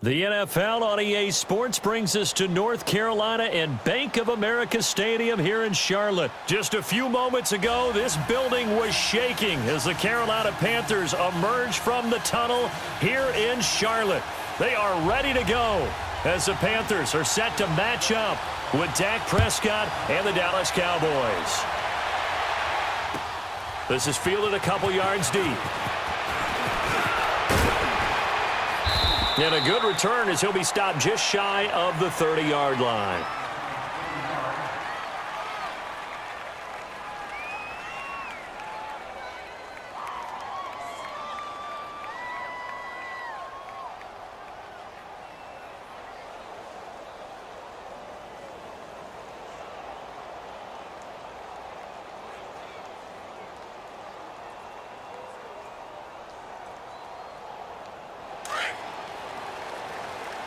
The NFL on EA Sports brings us to North Carolina and Bank of America Stadium here in Charlotte. Just a few moments ago, this building was shaking as the Carolina Panthers emerged from the tunnel here in Charlotte. They are ready to go as the Panthers are set to match up with Dak Prescott and the Dallas Cowboys. This is fielded a couple yards deep. And a good return as he'll be stopped just shy of the 30-yard line.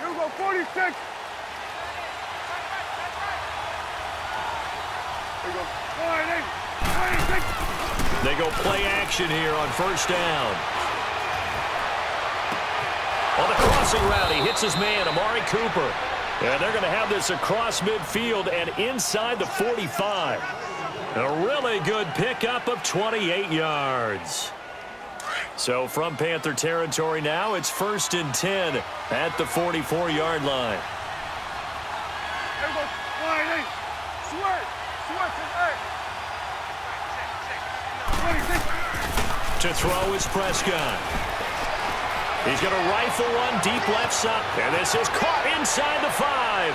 Here we go, 46. There you go. 26. They go play action here on first down. On the crossing route, he hits his man, Amari Cooper. And they're going to have this across midfield and inside the 45. A really good pickup of 28 yards. So from Panther territory now, it's 1st and 10 at the 44-yard line. There we go. 28. Sweat. To throw is Prescott. He's going to rifle one deep left side. And this is caught inside the 5.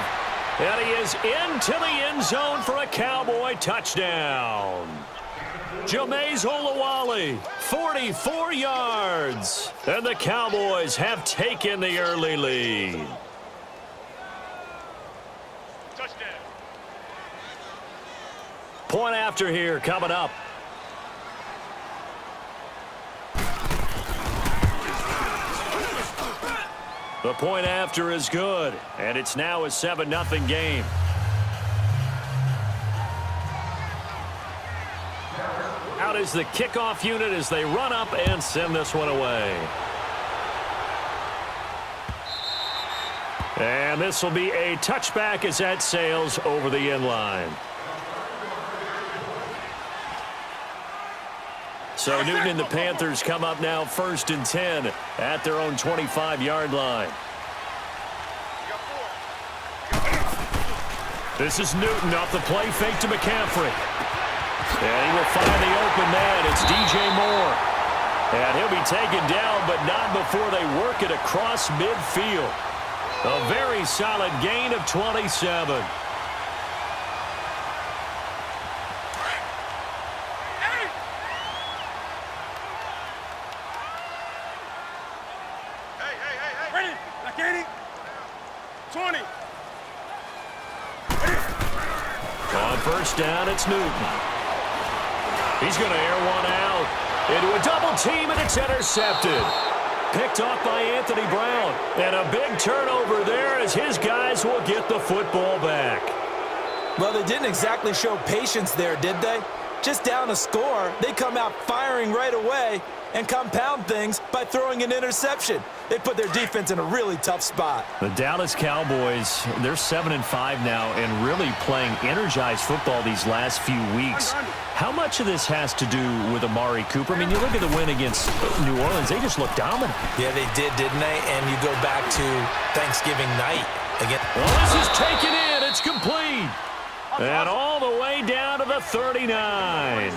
And he is into the end zone for a Cowboy touchdown. Jameis Olawale, 44 yards. And the Cowboys have taken the early lead. Touchdown. Point after here coming up. The point after is good, and it's now a 7-0 game. Out is the kickoff unit as they run up and send this one away. And this will be a touchback as that sails over the end line. So Newton and the Panthers come up now 1st and 10 at their own 25-yard line. This is Newton off the play fake to McCaffrey. And he will find the open man. It's DJ Moore. And he'll be taken down, but not before they work it across midfield. A very solid gain of 27. Ready. Like 80. 20. On first down, it's Newton. He's going to air one out into a double team, and it's intercepted. Picked off by Anthony Brown. And a big turnover there as his guys will get the football back. Well, they didn't exactly show patience there, did they? Just down a score, they come out firing right away and compound things by throwing an interception. They put their defense in a really tough spot. The Dallas Cowboys, they're 7-5 now and really playing energized football these last few weeks. How much of this has to do with Amari Cooper? I mean, you look at the win against New Orleans, they just look dominant. Yeah, they did, didn't they? And you go back to Thanksgiving night again. Well, this is taken in. It's complete. And all the way down to the 39.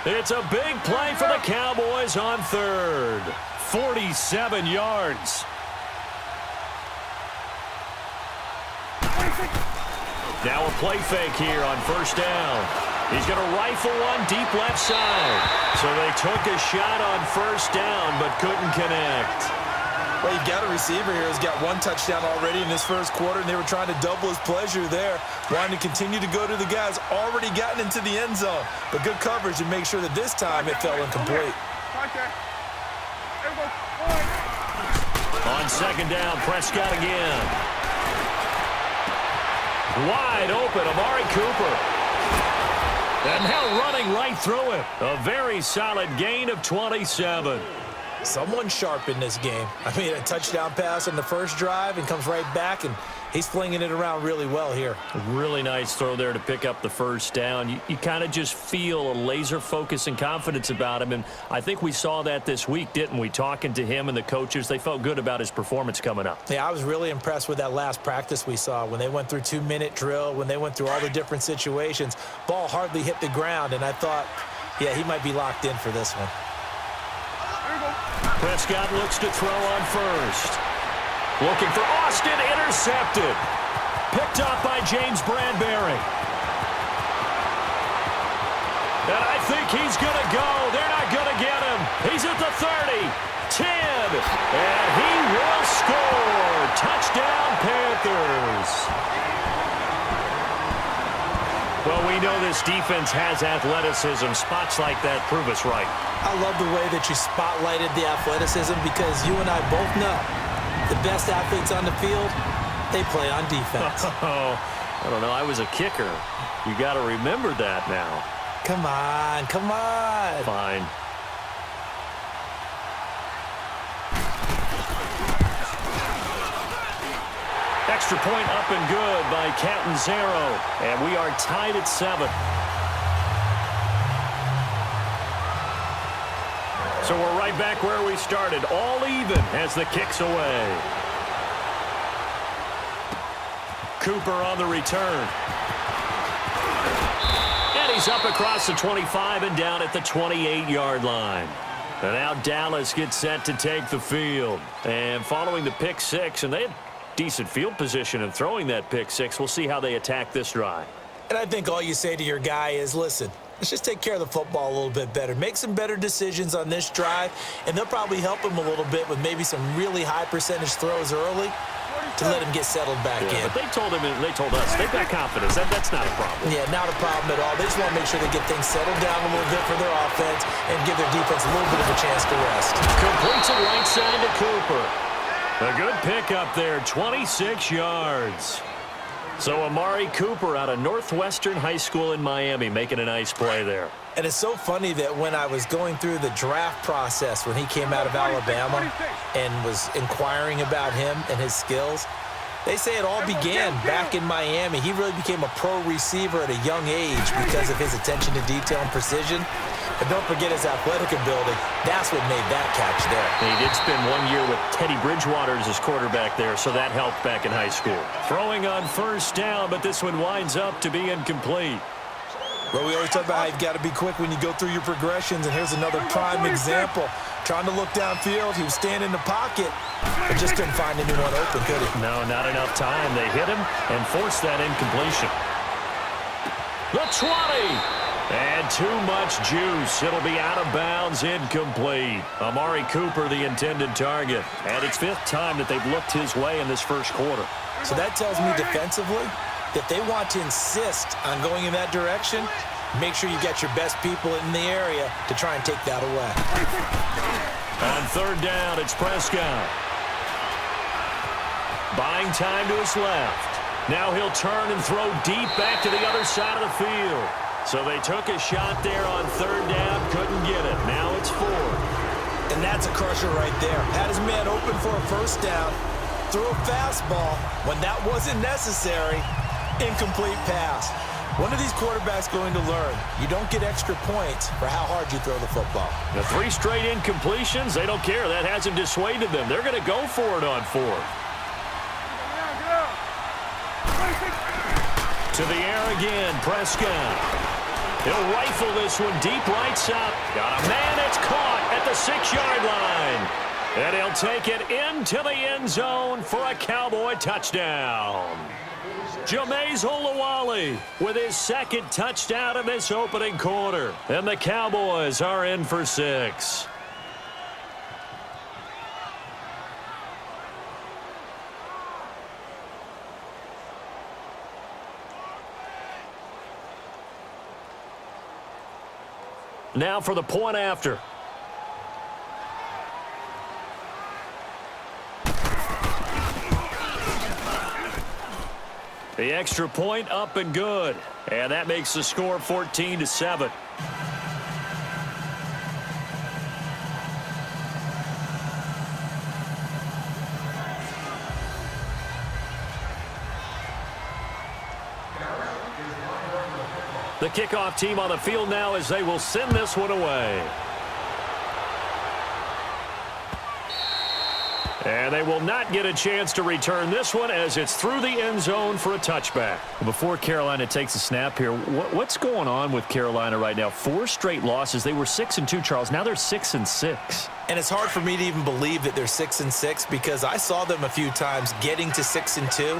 It's a big play for the Cowboys on 3rd. 47 yards. Now a play fake here on first down. He's going to rifle one deep left side. So they took a shot on first down but couldn't connect. Well, you've got a receiver here who's got one touchdown already in this first quarter, and they were trying to double his pleasure there, wanting to continue to go to the guys already gotten into the end zone. But good coverage and make sure that this time it fell incomplete. On second down, Prescott again. Wide open, Amari Cooper. And now running right through it. A very solid gain of 27. Someone sharp in this game. I mean, a touchdown pass on the first drive and comes right back, and he's flinging it around really well here. Really nice throw there to pick up the first down. You kind of just feel a laser focus and confidence about him, and I think we saw that this week, didn't we? Talking to him and the coaches, they felt good about his performance coming up. Yeah, I was really impressed with that last practice we saw when they went through 2-minute drill, when they went through all the different situations. Ball hardly hit the ground, and I thought, yeah, he might be locked in for this one. Prescott looks to throw on first. Looking for Austin, intercepted. Picked up by James Bradbury. And I think he's going to go. They're not going to get him. He's at the 30, 10, and he will score. Touchdown, Panthers. Well, we know this defense has athleticism. Spots like that prove us right. I love the way that you spotlighted the athleticism because you and I both know the best athletes on the field, they play on defense. Oh, I don't know. I was a kicker. You got to remember that now. Come on, come on. Fine. Extra point up and good by Catanzaro. And we are tied at 7. So we're right back where we started. All even as the kick's away. Cooper on the return. And he's up across the 25 and down at the 28-yard line. And now Dallas gets set to take the field. And following the pick six, and they had decent field position in throwing that pick six. We'll see how they attack this drive. And I think all you say to your guy is, listen, let's just take care of the football a little bit better. Make some better decisions on this drive, and they'll probably help him a little bit with maybe some really high percentage throws early to let him get settled back in. But they told him, and they told us, they've got confidence. That's not a problem. Yeah, not a problem at all. They just want to make sure they get things settled down a little bit for their offense and give their defense a little bit of a chance to rest. Completes it right side to Cooper. A good pickup there, 26 yards. So Amari Cooper out of Northwestern High School in Miami making a nice play there. And it's so funny that when I was going through the draft process when he came out of Alabama and was inquiring about him and his skills, they say it all began back in Miami. He really became a pro receiver at a young age because of his attention to detail and precision. But don't forget his athletic ability. That's what made that catch there. He did spend 1 year with Teddy Bridgewater as his quarterback there, so that helped back in high school. Throwing on first down, but this one winds up to be incomplete. Well, we always talk about how you've got to be quick when you go through your progressions, and here's another prime example. Trying to look downfield, he was standing in the pocket, but just couldn't find anyone open, could he? No, not enough time. They hit him and forced that incompletion. The 20. And too much juice. It'll be out of bounds, incomplete. Amari Cooper, the intended target. And it's 5th time that they've looked his way in this first quarter. So that tells me defensively that they want to insist on going in that direction. Make sure you get your best people in the area to try and take that away. On 3rd down, it's Prescott. Buying time to his left. Now he'll turn and throw deep back to the other side of the field. So they took a shot there on 3rd down, couldn't get it. Now it's 4th. And that's a crusher right there. Had his man open for a first down, threw a fastball when that wasn't necessary, incomplete pass. When are these quarterbacks going to learn? You don't get extra points for how hard you throw the football. The 3 straight incompletions, they don't care. That hasn't dissuaded them. They're going to go for it on 4th. To the air again, Prescott. He'll rifle this one deep right side. Got a man, it's caught at the 6-yard line. And he'll take it into the end zone for a Cowboy touchdown. Jameis Olawale with his 2nd touchdown in this opening quarter. And the Cowboys are in for 6. Now for the point after. The extra point up and good. And that makes the score 14-7. The kickoff team on the field now as they will send this one away. And they will not get a chance to return this one as it's through the end zone for a touchback. Before Carolina takes a snap here, what's going on with Carolina right now? 4 straight losses. They were 6-2, Charles. Now they're 6-6. And it's hard for me to even believe that they're 6-6 because I saw them a few times getting to 6-2,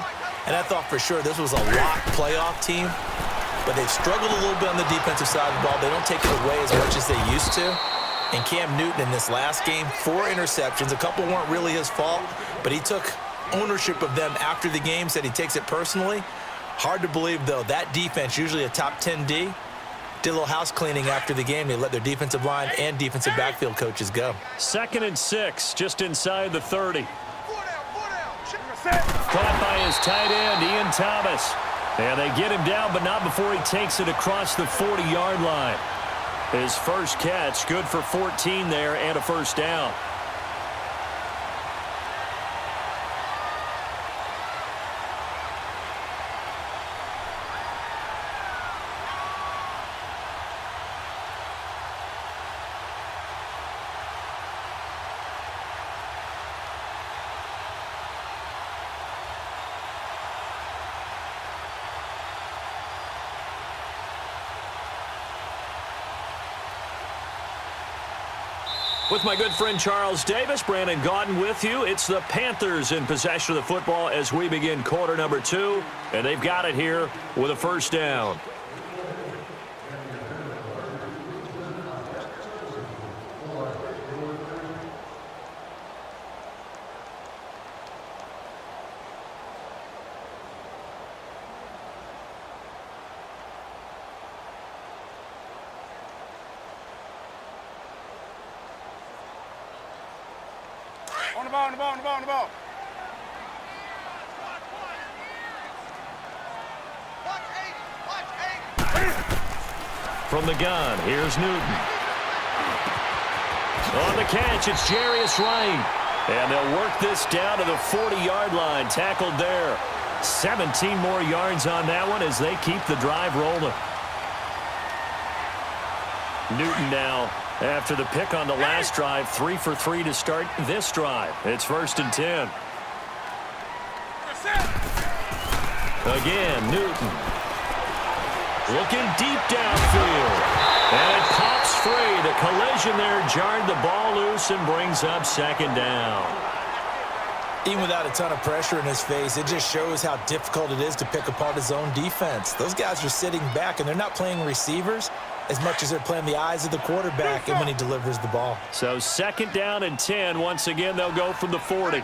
and I thought for sure this was a lock playoff team. But they've struggled a little bit on the defensive side of the ball. They don't take it away as much as they used to. And Cam Newton in this last game, 4 interceptions. A couple weren't really his fault, but he took ownership of them after the game, said he takes it personally. Hard to believe, though, that defense, usually a top 10 D, did a little house cleaning after the game. They let their defensive line and defensive backfield coaches go. 2nd and 6, just inside the 30. Caught by his tight end, Ian Thomas. And they get him down, but not before he takes it across the 40-yard line. His first catch, good for 14 there and a first down. With my good friend Charles Davis, Brandon Gaudin with you. It's the Panthers in possession of the football as we begin quarter number 2. And they've got it here with a first down. On the ball, on the ball, on the ball, on the ball. From the gun, here's Newton. On the catch, it's Jarius Wright. And they'll work this down to the 40-yard line. Tackled there. 17 more yards on that one as they keep the drive rolling. Newton now, after the pick on the last drive, 3 for 3 to start this drive. It's 1st and 10. Again, Newton. Looking deep downfield. And it pops free. The collision there jarred the ball loose and brings up 2nd down. Even without a ton of pressure in his face, it just shows how difficult it is to pick apart his own defense. Those guys are sitting back, and they're not playing receivers as much as they're playing the eyes of the quarterback and when he delivers the ball. So 2nd down and 10. Once again, they'll go from the 40.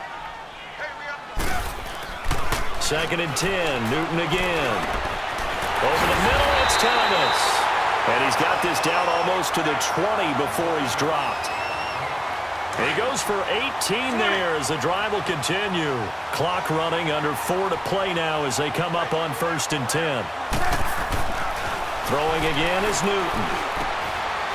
2nd and 10. Newton again. Over the middle, it's Thomas. And he's got this down almost to the 20 before he's dropped. And he goes for 18 there as the drive will continue. Clock running, under 4 to play now as they come up on 1st and 10. Throwing again is Newton.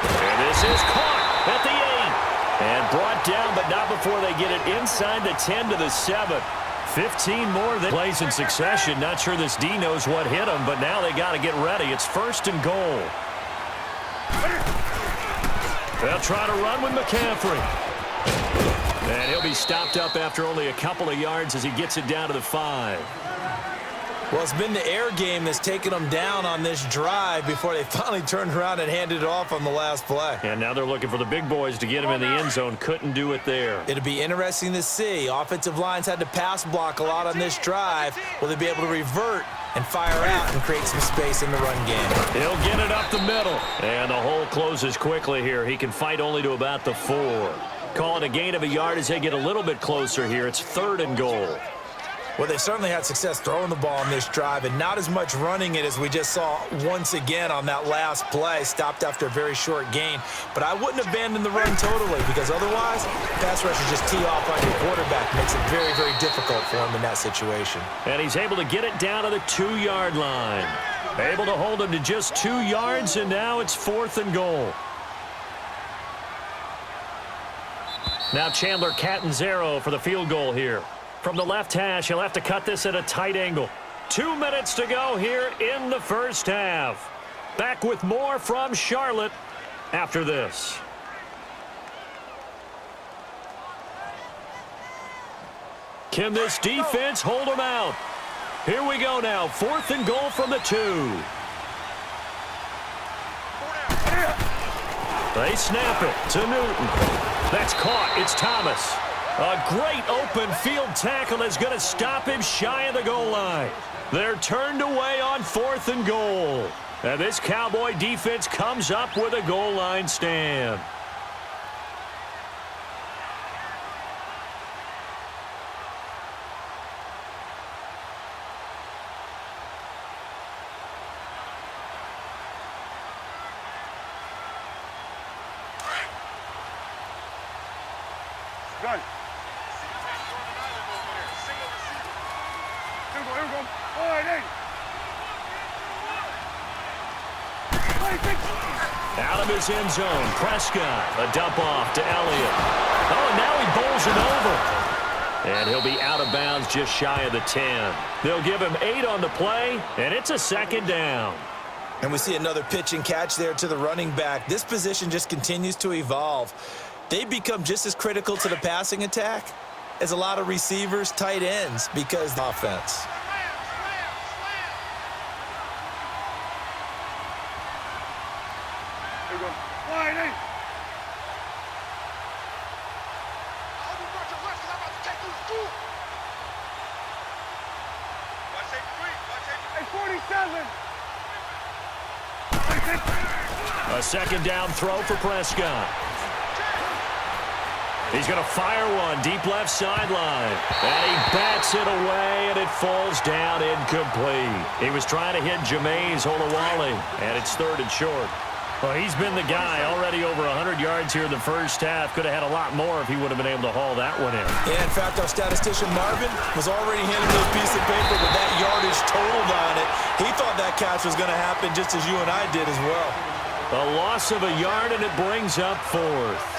And this is caught at the 8. And brought down, but not before they get it inside the 10 to the 7. 15 more plays in succession. Not sure this D knows what hit him, but now they got to get ready. It's 1st and goal. They'll try to run with McCaffrey. And he'll be stopped up after only a couple of yards as he gets it down to the 5. Well, it's been the air game that's taken them down on this drive before they finally turned around and handed it off on the last play. And now they're looking for the big boys to get him in the end zone. Couldn't do it there. It'll be interesting to see. Offensive lines had to pass block a lot on this drive. Will they be able to revert and fire out and create some space in the run game? He'll get it up the middle. And the hole closes quickly here. He can fight only to about the 4. Call it a gain of a yard as they get a little bit closer here. It's 3rd and goal. Well, they certainly had success throwing the ball on this drive and not as much running it as we just saw once again on that last play. Stopped after a very short gain. But I wouldn't abandon the run totally because otherwise, pass rushers just tee off on your quarterback. Makes it very, very difficult for him in that situation. And he's able to get it down to the 2-yard line. Able to hold him to just 2 yards, and now it's 4th and goal. Now Chandler Catanzaro for the field goal here. From the left hash, he'll have to cut this at a tight angle. 2 minutes to go here in the first half. Back with more from Charlotte after this. Can this defense hold them out? Here we go now. 4th and goal from the 2. They snap it to Newton. That's caught. It's Thomas. A great open field tackle is going to stop him shy of the goal line. They're turned away on 4th and goal. And this Cowboy defense comes up with a goal line stand. Done. Here we go. All right, Out of his end zone, Prescott. A dump off to Elliott. Oh, and now he bowls him over. And he'll be out of bounds just shy of the 10. They'll give him 8 on the play, and it's a 2nd down. And we see another pitch and catch there to the running back. This position just continues to evolve. They become just as critical to the passing attack as a lot of receivers, tight ends, because the offense. Here we go. Wide eight. A 2nd down throw for Prescott. He's going to fire one deep left sideline. And he bats it away, and it falls down incomplete. He was trying to hit Jameis Olawale, and it's 3rd and short. Well, he's been the guy already over 100 yards here in the first half. Could have had a lot more if he would have been able to haul that one in. Yeah, in fact, our statistician Marvin was already handing me a piece of paper with that yardage totaled on it. He thought that catch was going to happen just as you and I did as well. A loss of a yard, and it brings up 4th.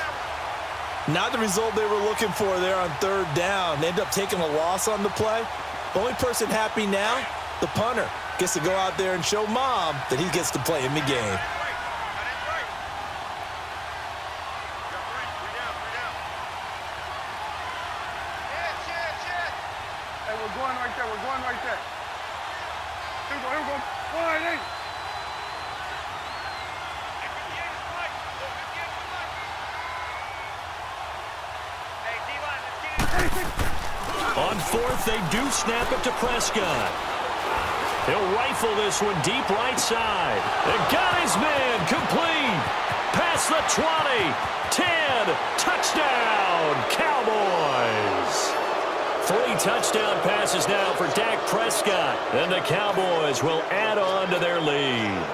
Not the result they were looking for there on 3rd down. They end up taking a loss on the play. The only person happy now, the punter, gets to go out there and show Mom that he gets to play in the game. Hey, we're going right there. We're going right there. Here we go. Here we go. Wide eight. On 4th, they do snap it to Prescott. He'll rifle this one deep right side. And got his man complete. Past the 20. 10. Touchdown, Cowboys. 3 touchdown passes now for Dak Prescott. And the Cowboys will add on to their lead.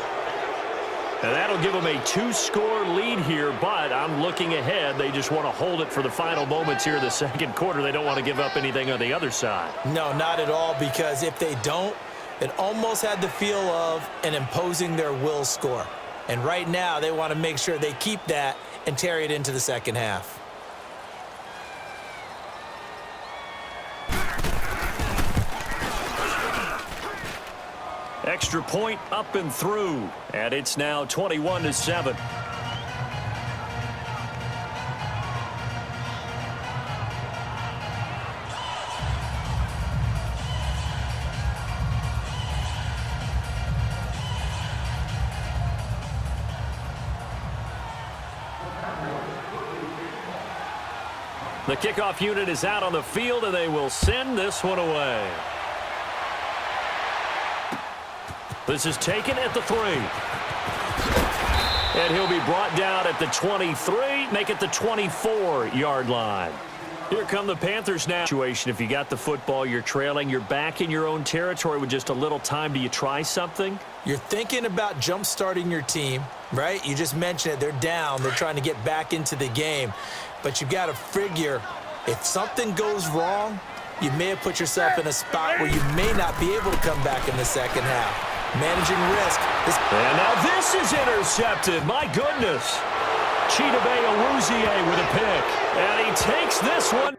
And that'll give them a 2-score lead here, but I'm looking ahead. They just want to hold it for the final moments here in the 2nd quarter. They don't want to give up anything on the other side. No, not at all, because if they don't, it almost had the feel of an imposing their will score. And right now, they want to make sure they keep that and carry it into the 2nd half. Extra point up and through, and it's now 21-7. The kickoff unit is out on the field, and they will send this one away. This is taken at the 3. And he'll be brought down at the 23, make it the 24-yard line. Here come the Panthers now. If you got the football, you're trailing, you're back in your own territory with just a little time. Do you try something? You're thinking about jump-starting your team, right? You just mentioned it. They're down. They're trying to get back into the game. But you've got to figure, if something goes wrong, you may have put yourself in a spot where you may not be able to come back in the 2nd half. Managing risk. And now this is intercepted. My goodness. Chidobe Awuzie with a pick. And he takes this one.